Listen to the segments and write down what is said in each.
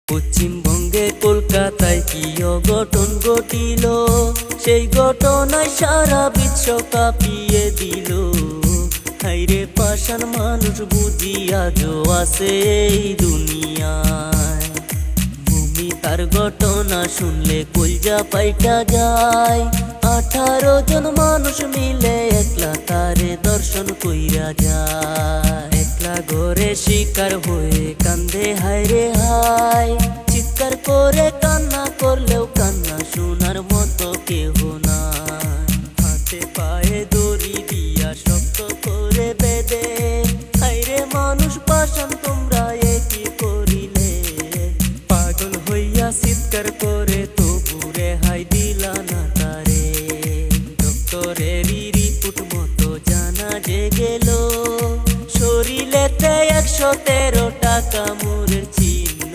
পশ্চিমবঙ্গে কলকাতায় কি অঘটন ঘটিল, সেই ঘটনায় সারা বিশ্ব কাঁপিয়ে দিল। হাইরে পাষাণ মানুষ বুঝি আজও আছে এই দুনিয়ায়। ভূমি তার ঘটনা শুনলে কলজা পাইটা যায়। 18 জন মানুষ মিলে একলা তারে দর্শন কইরা যায়। একলা ঘরে শিকার হয়ে কান্দে হায়রে হায়। চিৎকার করে কান্না করলেও কান্না শোনার মতো কেহ নাই। হাতে পায়ে দড়ি দিয়া শক্ত করে বেঁধে, হায়রে মানুষ পাষাণ তোমরা এ কি করিলে। পাগল হইয়া চিৎকার করে তবু রেহাই দিলা না তারে। ডক্টরেরই রিপোর্ট মতো জানা যে গেল, শরীরেতে 113 টাকা মুরের চিহ্ন।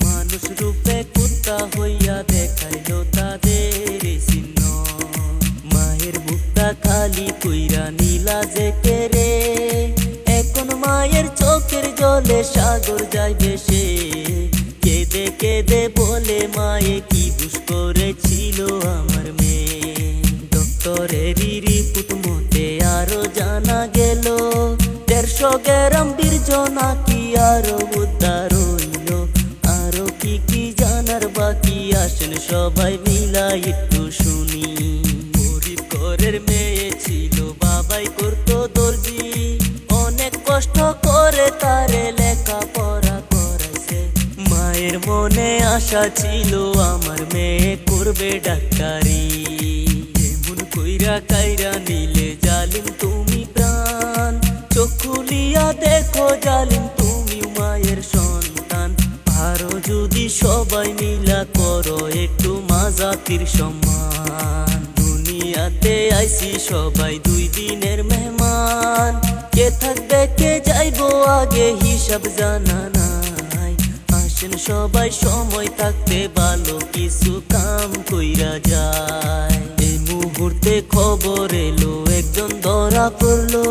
মানুষ রূপে কুত্তা হইয়া দেখাইল তাদের চিহ্ন। মায়ের বুকটা খালি কইরা নীলা যে কেরে, এখন মায়ের চোখের জলে সাগর যাইবে সে। কেঁদে কেঁদে বলে মায়ে কি দুষ করেছিল আমার মেয়ে। ডক্টরেরই রিপোর্ট মতে আরো জানা গেল, 150 গ্রাম বীর্য নাকি আরো উদ্ধার হইল। আরো কি কি জানার বাকি, আসেন সবাই মিলা একটু শুনি। গরিব ঘরের মেয়ে ছিল, বাবাই করতো দর্জি। অনেক কষ্ট করে তারে লেখাপড়া করাইছে। মায়ের মনে আশা ছিল আমার মেয়ে করবে ডাক্তারি। এমন কইরা কাইরা নিলে জালিম তুমি প্রাণ। চোখ খুলিয়া দেখো জালিম তুমি মায়ের সন্তান। আরো যদি সবাই মিলা করো একটু মা জাতির সম্মান। দুনিয়াতে আইছি সবাই 2 দিনের মেহমান। কে থাকবে কে যাইবো আগে হিসাব জানা নাই। আসেন সবাই সময় থাকতে ভালো কিছু কাম কইরা যায়। এই মুহূর্তে খবর এলো একজন ধরা পড়লো,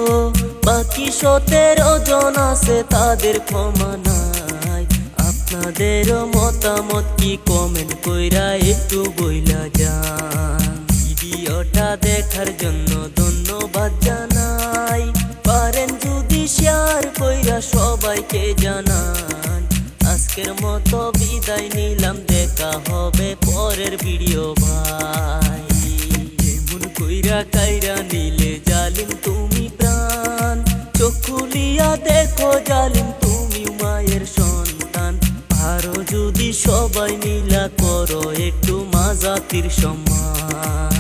বাকি 17 জন আছে তাদের ক্ষমা নাই। আপনাদেরও মতামত কি কমেন্ট কইরা একটু বইলা যান। ভিডিওটা দেখার জন্য ধন্যবাদ জানাই। পারেন যদি শেয়ার কইরা সবাইকে জানান। আজকের মতো বিদায় নিলাম, দেখা হবে পরের ভিডিও ভাই। এমন কইরা কাইরা নিলে জালিম তুমি প্রাণ। চোখ খুলিয়া দেখো জালিম তুমি মায়ের সন্তান। আরো যদি সবাই মিলা করো একটু মা জাতির সম্মান।